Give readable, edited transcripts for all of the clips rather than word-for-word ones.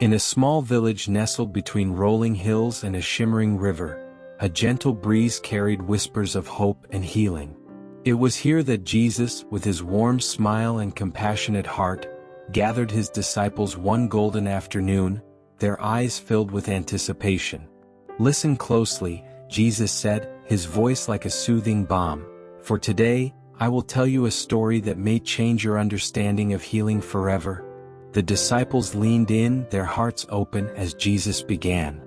In a small village nestled between rolling hills and a shimmering river, a gentle breeze carried whispers of hope and healing. It was here that Jesus, with his warm smile and compassionate heart, gathered his disciples one golden afternoon, their eyes filled with anticipation. "Listen closely," Jesus said, his voice like a soothing balm. "For today, I will tell you a story that may change your understanding of healing forever." The disciples leaned in, their hearts open, as Jesus began.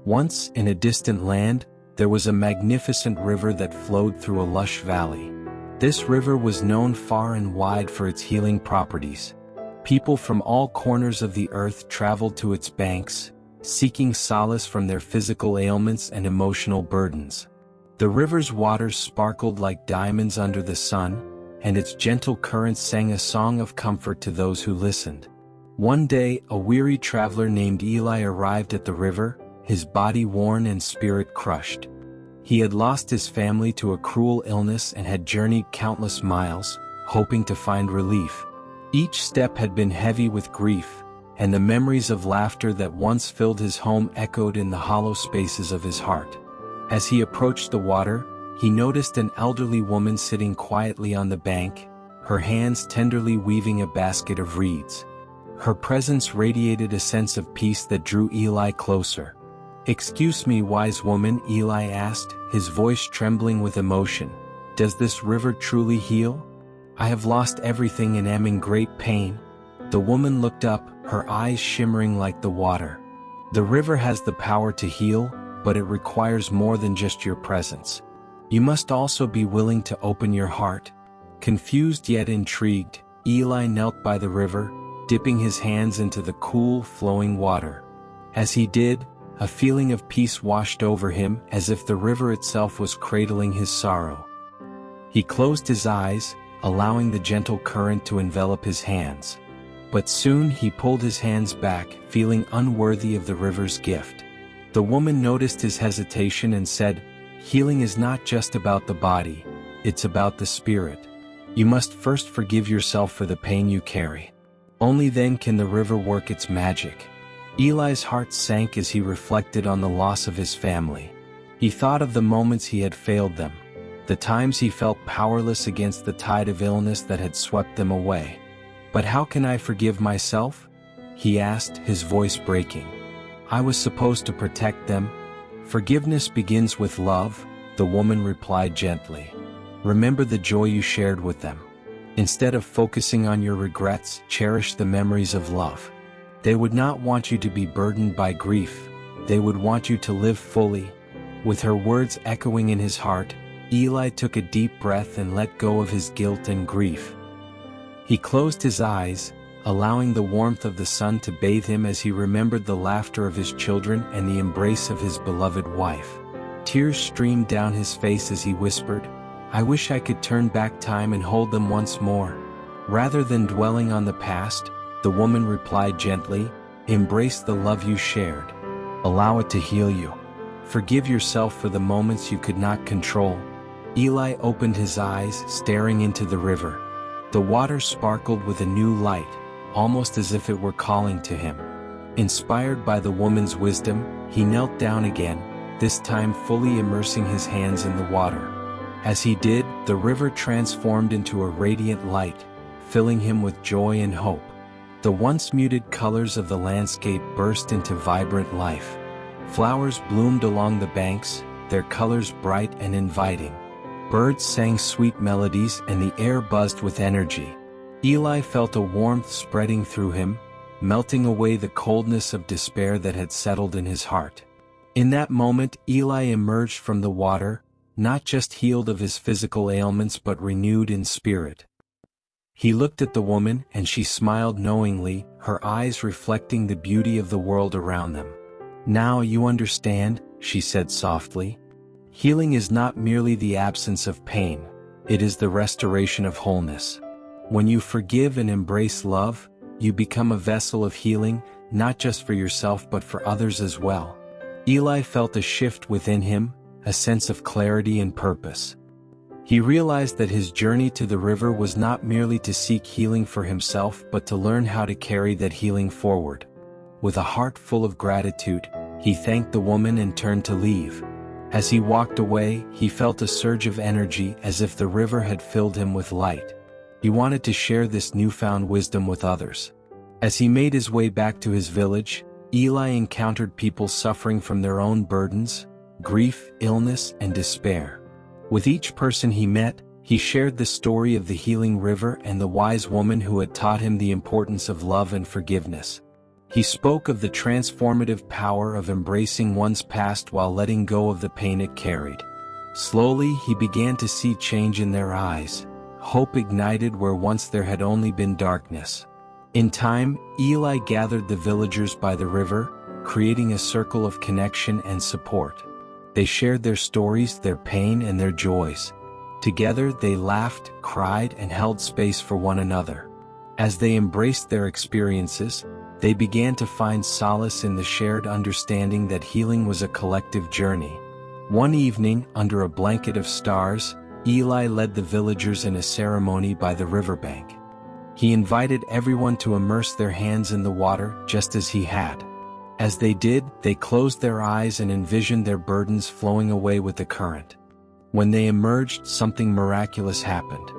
Once, in a distant land, there was a magnificent river that flowed through a lush valley. This river was known far and wide for its healing properties. People from all corners of the earth traveled to its banks, seeking solace from their physical ailments and emotional burdens. The river's waters sparkled like diamonds under the sun, and its gentle currents sang a song of comfort to those who listened. One day, a weary traveler named Eli arrived at the river, his body worn and spirit crushed. He had lost his family to a cruel illness and had journeyed countless miles, hoping to find relief. Each step had been heavy with grief, and the memories of laughter that once filled his home echoed in the hollow spaces of his heart. As he approached the water, he noticed an elderly woman sitting quietly on the bank, her hands tenderly weaving a basket of reeds. Her presence radiated a sense of peace that drew Eli closer. "Excuse me, wise woman," Eli asked, his voice trembling with emotion. "Does this river truly heal? I have lost everything and am in great pain." The woman looked up, her eyes shimmering like the water. "The river has the power to heal, but it requires more than just your presence. You must also be willing to open your heart." Confused yet intrigued, Eli knelt by the river, dipping his hands into the cool, flowing water. As he did, a feeling of peace washed over him, as if the river itself was cradling his sorrow. He closed his eyes, allowing the gentle current to envelop his hands. But soon he pulled his hands back, feeling unworthy of the river's gift. The woman noticed his hesitation and said, "Healing is not just about the body, it's about the spirit. You must first forgive yourself for the pain you carry. Only then can the river work its magic." Eli's heart sank as he reflected on the loss of his family. He thought of the moments he had failed them, the times he felt powerless against the tide of illness that had swept them away. "But how can I forgive myself?" he asked, his voice breaking. "I was supposed to protect them." "Forgiveness begins with love," the woman replied gently. "Remember the joy you shared with them. Instead of focusing on your regrets, cherish the memories of love. They would not want you to be burdened by grief, they would want you to live fully." With her words echoing in his heart, Eli took a deep breath and let go of his guilt and grief. He closed his eyes, allowing the warmth of the sun to bathe him as he remembered the laughter of his children and the embrace of his beloved wife. Tears streamed down his face as he whispered, "I wish I could turn back time and hold them once more." Rather than dwelling on the past, the woman replied gently, "Embrace the love you shared. Allow it to heal you. Forgive yourself for the moments you could not control." Eli opened his eyes, staring into the river. The water sparkled with a new light, almost as if it were calling to him. Inspired by the woman's wisdom, he knelt down again, this time fully immersing his hands in the water. As he did, the river transformed into a radiant light, filling him with joy and hope. The once muted colors of the landscape burst into vibrant life. Flowers bloomed along the banks, their colors bright and inviting. Birds sang sweet melodies and the air buzzed with energy. Eli felt a warmth spreading through him, melting away the coldness of despair that had settled in his heart. In that moment, Eli emerged from the water, not just healed of his physical ailments but renewed in spirit. He looked at the woman and she smiled knowingly, her eyes reflecting the beauty of the world around them. "Now you understand," she said softly. "Healing is not merely the absence of pain, it is the restoration of wholeness. When you forgive and embrace love, you become a vessel of healing, not just for yourself but for others as well." Eli felt a shift within him, a sense of clarity and purpose. He realized that his journey to the river was not merely to seek healing for himself but to learn how to carry that healing forward. With a heart full of gratitude, he thanked the woman and turned to leave. As he walked away, he felt a surge of energy as if the river had filled him with light. He wanted to share this newfound wisdom with others. As he made his way back to his village, Eli encountered people suffering from their own burdens, grief, illness, and despair. With each person he met, he shared the story of the healing river and the wise woman who had taught him the importance of love and forgiveness. He spoke of the transformative power of embracing one's past while letting go of the pain it carried. Slowly, he began to see change in their eyes. Hope ignited where once there had only been darkness. In time, Eli gathered the villagers by the river, creating a circle of connection and support. They shared their stories, their pain, and their joys. Together, they laughed, cried, and held space for one another. As they embraced their experiences, they began to find solace in the shared understanding that healing was a collective journey. One evening, under a blanket of stars, Eli led the villagers in a ceremony by the riverbank. He invited everyone to immerse their hands in the water just as he had. As they did, they closed their eyes and envisioned their burdens flowing away with the current. When they emerged, something miraculous happened.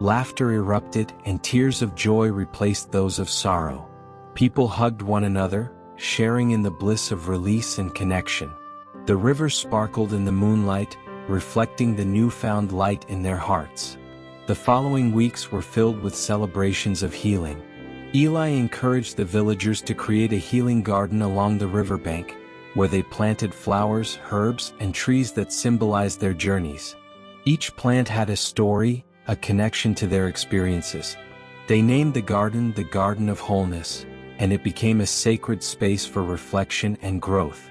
Laughter erupted, and tears of joy replaced those of sorrow. People hugged one another, sharing in the bliss of release and connection. The river sparkled in the moonlight, reflecting the newfound light in their hearts. The following weeks were filled with celebrations of healing. Eli encouraged the villagers to create a healing garden along the riverbank, where they planted flowers, herbs, and trees that symbolized their journeys. Each plant had a story, a connection to their experiences. They named the Garden of Wholeness, and it became a sacred space for reflection and growth.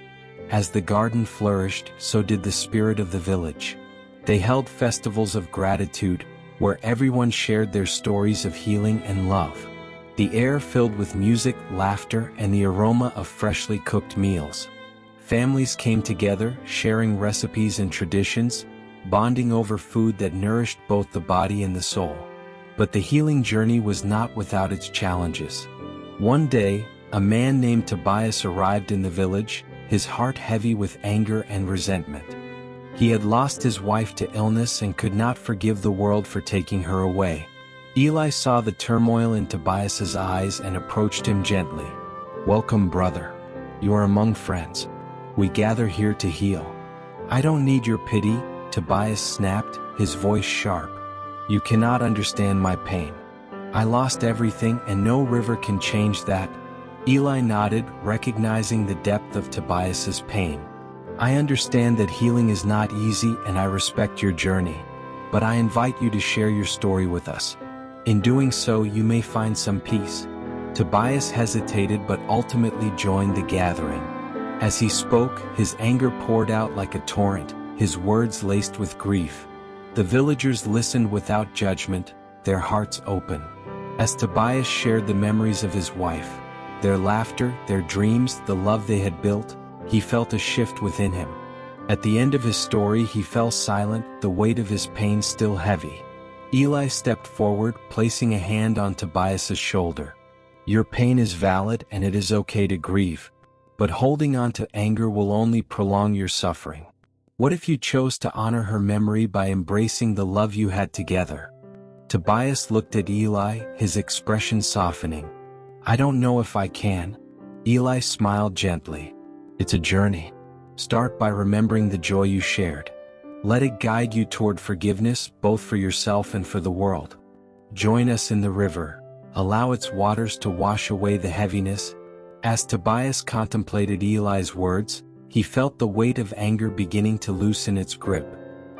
As the garden flourished, so did the spirit of the village. They held festivals of gratitude, where everyone shared their stories of healing and love. The air filled with music, laughter, and the aroma of freshly cooked meals. Families came together, sharing recipes and traditions, bonding over food that nourished both the body and the soul. But the healing journey was not without its challenges. One day, a man named Tobias arrived in the village, his heart heavy with anger and resentment. He had lost his wife to illness and could not forgive the world for taking her away. Eli saw the turmoil in Tobias's eyes and approached him gently. "Welcome, brother. You are among friends. We gather here to heal." "I don't need your pity," Tobias snapped, his voice sharp. "You cannot understand my pain. I lost everything and no river can change that." Eli nodded, recognizing the depth of Tobias's pain. "I understand that healing is not easy and I respect your journey, but I invite you to share your story with us. In doing so, you may find some peace." Tobias hesitated but ultimately joined the gathering. As he spoke, his anger poured out like a torrent, his words laced with grief. The villagers listened without judgment, their hearts open. As Tobias shared the memories of his wife, their laughter, their dreams, the love they had built, he felt a shift within him. At the end of his story, he fell silent, the weight of his pain still heavy. Eli stepped forward, placing a hand on Tobias's shoulder. "Your pain is valid and it is okay to grieve, but holding on to anger will only prolong your suffering. What if you chose to honor her memory by embracing the love you had together?" Tobias looked at Eli, his expression softening. "I don't know if I can." Eli smiled gently. "It's a journey. Start by remembering the joy you shared. Let it guide you toward forgiveness, both for yourself and for the world. Join us in the river. Allow its waters to wash away the heaviness." As Tobias contemplated Eli's words, he felt the weight of anger beginning to loosen its grip.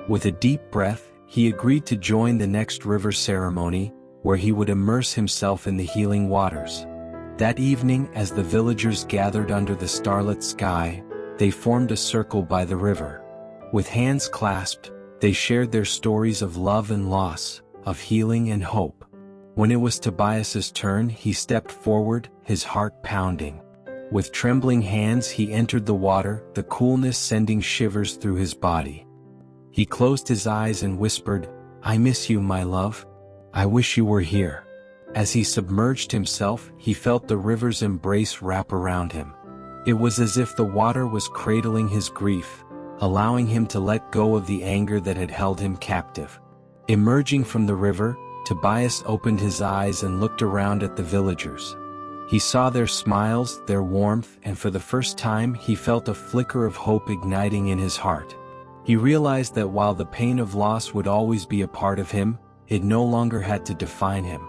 With a deep breath, he agreed to join the next river ceremony, where he would immerse himself in the healing waters. That evening, as the villagers gathered under the starlit sky, they formed a circle by the river. With hands clasped, they shared their stories of love and loss, of healing and hope. When it was Tobias's turn, he stepped forward, his heart pounding. With trembling hands he entered the water, the coolness sending shivers through his body. He closed his eyes and whispered, "I miss you, my love. I wish you were here." As he submerged himself, he felt the river's embrace wrap around him. It was as if the water was cradling his grief, allowing him to let go of the anger that had held him captive. Emerging from the river, Tobias opened his eyes and looked around at the villagers. He saw their smiles, their warmth, and for the first time he felt a flicker of hope igniting in his heart. He realized that while the pain of loss would always be a part of him, it no longer had to define him.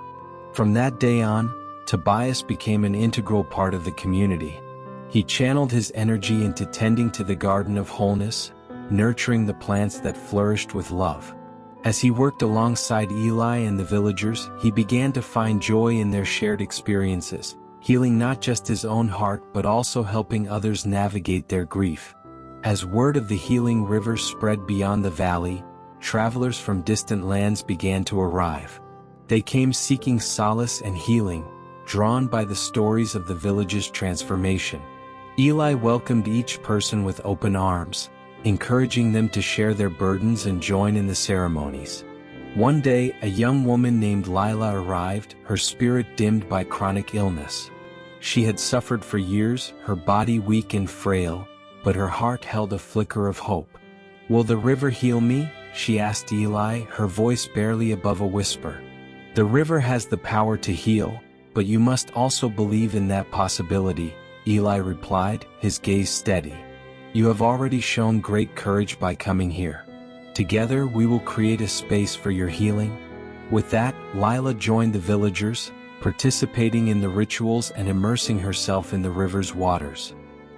From that day on, Tobias became an integral part of the community. He channeled his energy into tending to the garden of wholeness, nurturing the plants that flourished with love. As he worked alongside Eli and the villagers, he began to find joy in their shared experiences, healing not just his own heart but also helping others navigate their grief. As word of the healing river spread beyond the valley, travelers from distant lands began to arrive. They came seeking solace and healing, drawn by the stories of the village's transformation. Eli welcomed each person with open arms, encouraging them to share their burdens and join in the ceremonies. One day, a young woman named Lila arrived, her spirit dimmed by chronic illness. She had suffered for years, her body weak and frail, but her heart held a flicker of hope. "Will the river heal me?" she asked Eli, her voice barely above a whisper. "The river has the power to heal, but you must also believe in that possibility," Eli replied, his gaze steady. "You have already shown great courage by coming here. Together we will create a space for your healing." With that, Lila joined the villagers, participating in the rituals and immersing herself in the river's waters.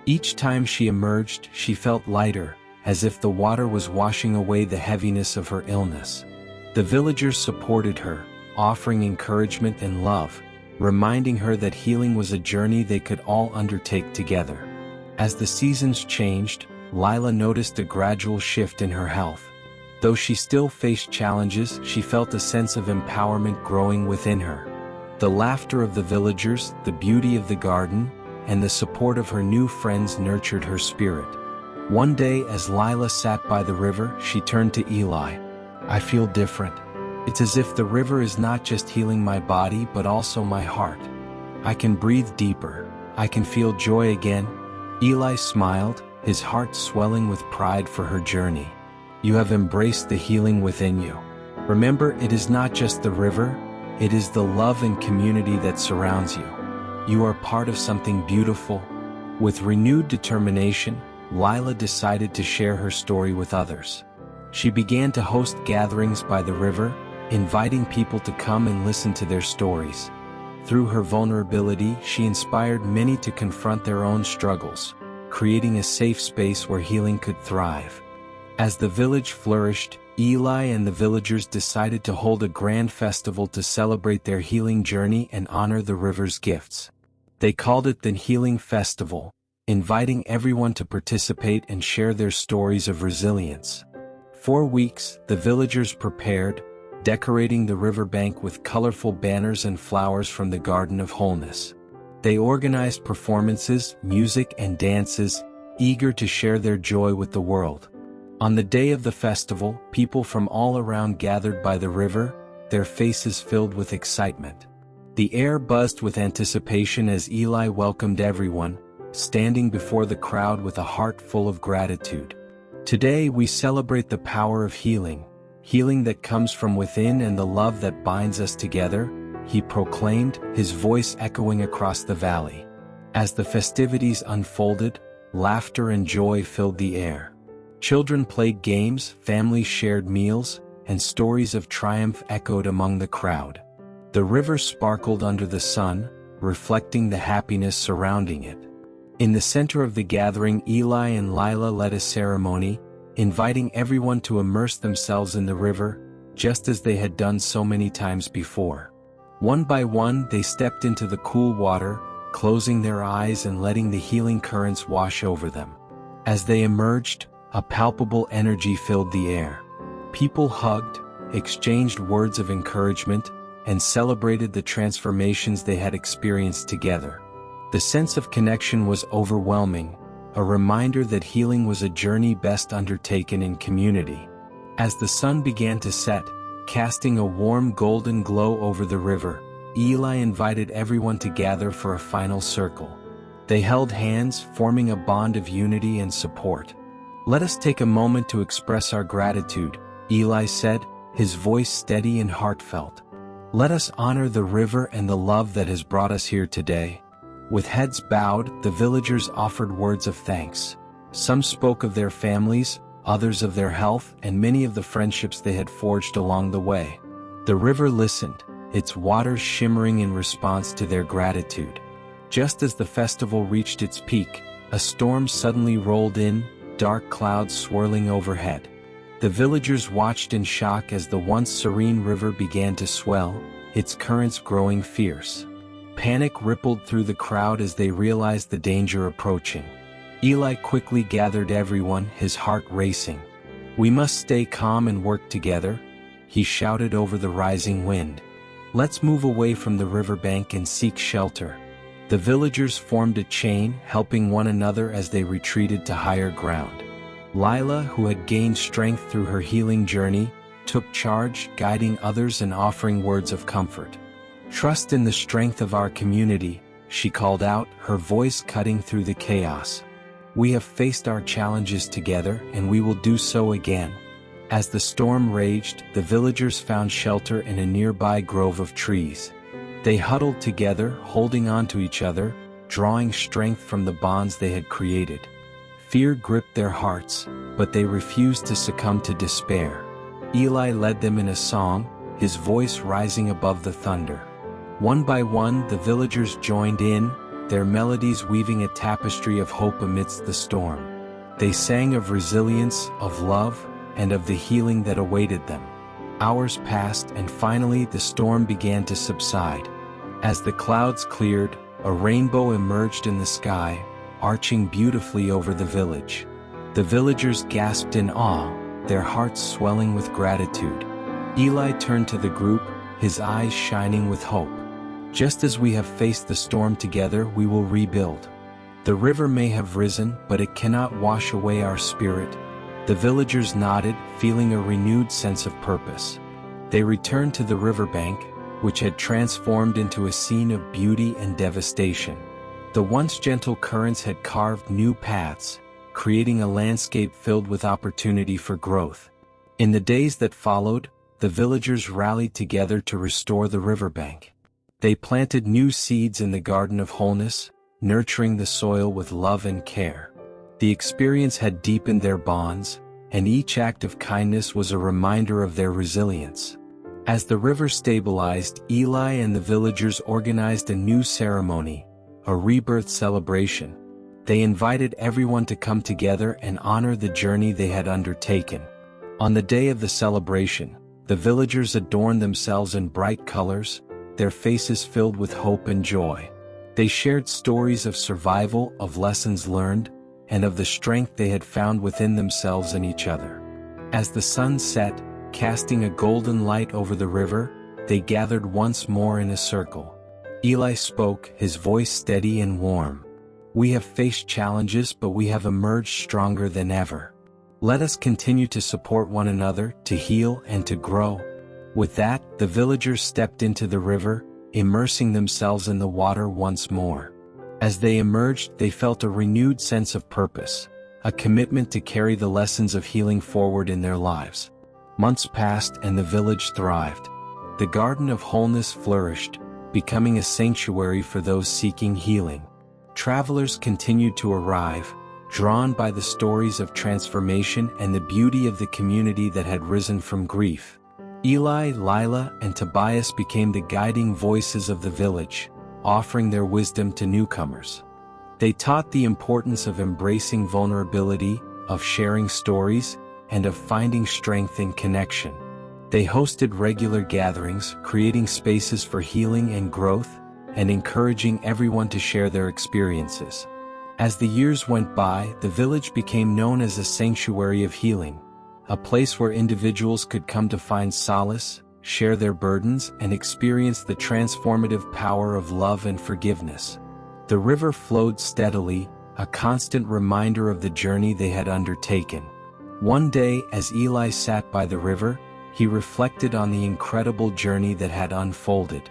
Each time she emerged, she felt lighter, as if the water was washing away the heaviness of her illness. The villagers supported her, offering encouragement and love, reminding her that healing was a journey they could all undertake together. As the seasons changed, Lila noticed a gradual shift in her health. Though she still faced challenges, she felt a sense of empowerment growing within her. The laughter of the villagers, the beauty of the garden, and the support of her new friends nurtured her spirit. One day, as Lila sat by the river, she turned to Eli. "I feel different. It's as if the river is not just healing my body but also my heart. I can breathe deeper. I can feel joy again." Eli smiled, his heart swelling with pride for her journey. "You have embraced the healing within you. Remember, it is not just the river, it is the love and community that surrounds you. You are part of something beautiful." With renewed determination, Lila decided to share her story with others. She began to host gatherings by the river, inviting people to come and listen to their stories. Through her vulnerability, she inspired many to confront their own struggles, creating a safe space where healing could thrive. As the village flourished, Eli and the villagers decided to hold a grand festival to celebrate their healing journey and honor the river's gifts. They called it the Healing Festival, inviting everyone to participate and share their stories of resilience. For weeks, the villagers prepared, decorating the riverbank with colorful banners and flowers from the Garden of Wholeness. They organized performances, music, and dances, eager to share their joy with the world. On the day of the festival, people from all around gathered by the river, their faces filled with excitement. The air buzzed with anticipation as Eli welcomed everyone, standing before the crowd with a heart full of gratitude. "Today we celebrate the power of healing, healing that comes from within and the love that binds us together," he proclaimed, his voice echoing across the valley. As the festivities unfolded, laughter and joy filled the air. Children played games, families shared meals, and stories of triumph echoed among the crowd. The river sparkled under the sun, reflecting the happiness surrounding it. In the center of the gathering, Eli and Lila led a ceremony, inviting everyone to immerse themselves in the river, just as they had done so many times before. One by one, they stepped into the cool water, closing their eyes and letting the healing currents wash over them. As they emerged, a palpable energy filled the air. People hugged, exchanged words of encouragement, and celebrated the transformations they had experienced together. The sense of connection was overwhelming, a reminder that healing was a journey best undertaken in community. As the sun began to set, casting a warm golden glow over the river, Eli invited everyone to gather for a final circle. They held hands, forming a bond of unity and support. "Let us take a moment to express our gratitude," Eli said, his voice steady and heartfelt. "Let us honor the river and the love that has brought us here today." With heads bowed, the villagers offered words of thanks. Some spoke of their families, others of their health, and many of the friendships they had forged along the way. The river listened, its waters shimmering in response to their gratitude. Just as the festival reached its peak, a storm suddenly rolled in, dark clouds swirling overhead. The villagers watched in shock as the once serene river began to swell, its currents growing fierce. Panic rippled through the crowd as they realized the danger approaching. Eli quickly gathered everyone, his heart racing. "We must stay calm and work together," he shouted over the rising wind. "Let's move away from the riverbank and seek shelter." The villagers formed a chain, helping one another as they retreated to higher ground. Lila, who had gained strength through her healing journey, took charge, guiding others and offering words of comfort. "Trust in the strength of our community," she called out, her voice cutting through the chaos. "We have faced our challenges together, and we will do so again." As the storm raged, the villagers found shelter in a nearby grove of trees. They huddled together, holding on to each other, drawing strength from the bonds they had created. Fear gripped their hearts, but they refused to succumb to despair. Eli led them in a song, his voice rising above the thunder. One by one, the villagers joined in, their melodies weaving a tapestry of hope amidst the storm. They sang of resilience, of love, and of the healing that awaited them. Hours passed, and finally the storm began to subside. As the clouds cleared, a rainbow emerged in the sky, arching beautifully over the village. The villagers gasped in awe, their hearts swelling with gratitude. Eli turned to the group, his eyes shining with hope. "Just as we have faced the storm together, we will rebuild. The river may have risen, but it cannot wash away our spirit." The villagers nodded, feeling a renewed sense of purpose. They returned to the riverbank, which had transformed into a scene of beauty and devastation. The once gentle currents had carved new paths, creating a landscape filled with opportunity for growth. In the days that followed, the villagers rallied together to restore the riverbank. They planted new seeds in the garden of wholeness, nurturing the soil with love and care. The experience had deepened their bonds, and each act of kindness was a reminder of their resilience. As the river stabilized, Eli and the villagers organized a new ceremony, a rebirth celebration. They invited everyone to come together and honor the journey they had undertaken. On the day of the celebration, the villagers adorned themselves in bright colors, their faces filled with hope and joy. They shared stories of survival, of lessons learned, and of the strength they had found within themselves and each other. As the sun set, casting a golden light over the river, they gathered once more in a circle. Eli spoke, his voice steady and warm. "We have faced challenges, but we have emerged stronger than ever. Let us continue to support one another, to heal and to grow." With that, the villagers stepped into the river, immersing themselves in the water once more. As they emerged, they felt a renewed sense of purpose, a commitment to carry the lessons of healing forward in their lives. Months passed and the village thrived. The Garden of Wholeness flourished, becoming a sanctuary for those seeking healing. Travelers continued to arrive, drawn by the stories of transformation and the beauty of the community that had risen from grief. Eli, Lila, and Tobias became the guiding voices of the village, offering their wisdom to newcomers. They taught the importance of embracing vulnerability, of sharing stories, and of finding strength in connection. They hosted regular gatherings, creating spaces for healing and growth, and encouraging everyone to share their experiences. As the years went by, the village became known as a sanctuary of healing, a place where individuals could come to find solace, share their burdens, and experience the transformative power of love and forgiveness. The river flowed steadily, a constant reminder of the journey they had undertaken. One day, as Eli sat by the river, he reflected on the incredible journey that had unfolded.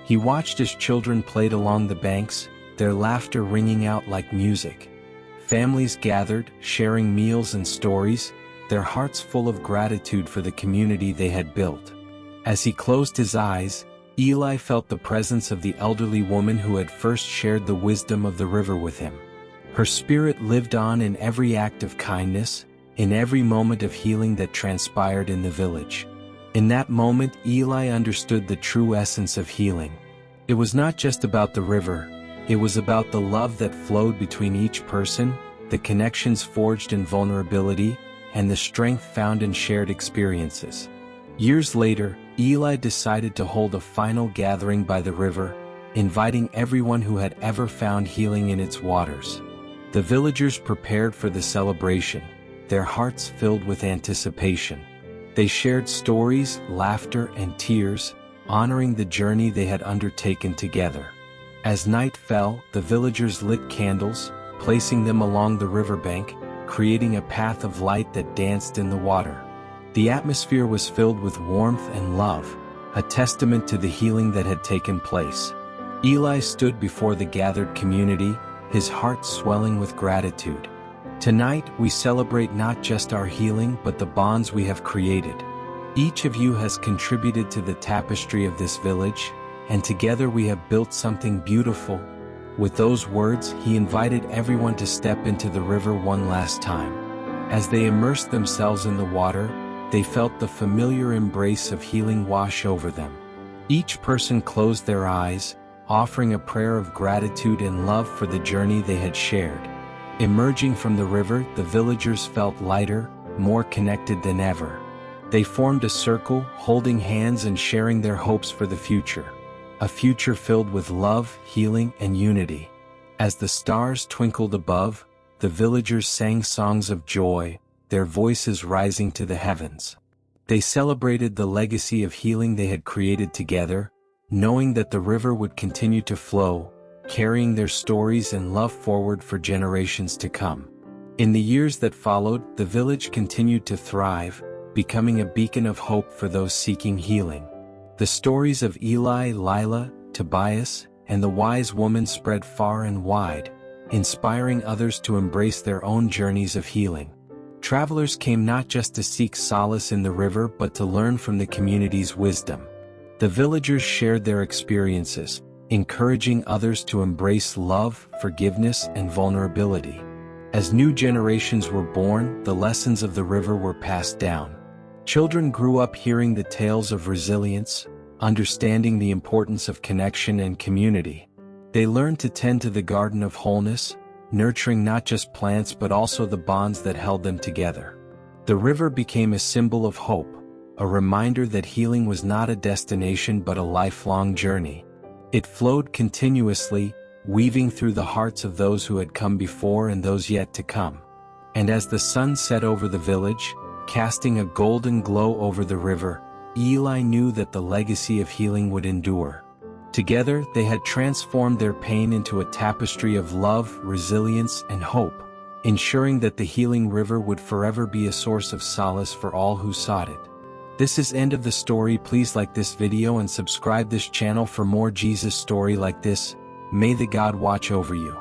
He watched as children played along the banks, their laughter ringing out like music. Families gathered, sharing meals and stories, their hearts full of gratitude for the community they had built. As he closed his eyes, Eli felt the presence of the elderly woman who had first shared the wisdom of the river with him. Her spirit lived on in every act of kindness, in every moment of healing that transpired in the village. In that moment, Eli understood the true essence of healing. It was not just about the river, it was about the love that flowed between each person, the connections forged in vulnerability, and the strength found in shared experiences. Years later, Eli decided to hold a final gathering by the river, inviting everyone who had ever found healing in its waters. The villagers prepared for the celebration, their hearts filled with anticipation. They shared stories, laughter, and tears, honoring the journey they had undertaken together. As night fell, the villagers lit candles, placing them along the riverbank, creating a path of light that danced in the water. The atmosphere was filled with warmth and love, a testament to the healing that had taken place. Eli stood before the gathered community, his heart swelling with gratitude. Tonight, we celebrate not just our healing but the bonds we have created. Each of you has contributed to the tapestry of this village, and together we have built something beautiful. With those words, he invited everyone to step into the river one last time. As they immersed themselves in the water, they felt the familiar embrace of healing wash over them. Each person closed their eyes, offering a prayer of gratitude and love for the journey they had shared. Emerging from the river, the villagers felt lighter, more connected than ever. They formed a circle, holding hands and sharing their hopes for the future. A future filled with love, healing, and unity. As the stars twinkled above, the villagers sang songs of joy, their voices rising to the heavens. They celebrated the legacy of healing they had created together, knowing that the river would continue to flow, carrying their stories and love forward for generations to come. In the years that followed, the village continued to thrive, becoming a beacon of hope for those seeking healing. The stories of Eli, Lila, Tobias, and the wise woman spread far and wide, inspiring others to embrace their own journeys of healing. Travelers came not just to seek solace in the river but to learn from the community's wisdom. The villagers shared their experiences, encouraging others to embrace love, forgiveness, and vulnerability. As new generations were born, the lessons of the river were passed down. Children grew up hearing the tales of resilience, understanding the importance of connection and community. They learned to tend to the garden of wholeness, nurturing not just plants but also the bonds that held them together. The river became a symbol of hope, a reminder that healing was not a destination but a lifelong journey. It flowed continuously, weaving through the hearts of those who had come before and those yet to come. And as the sun set over the village, casting a golden glow over the river, Eli knew that the legacy of healing would endure. Together, they had transformed their pain into a tapestry of love, resilience, and hope, ensuring that the healing river would forever be a source of solace for all who sought it. This is end of the story. Please like this video and subscribe this channel for more Jesus story like this. May the God watch over you.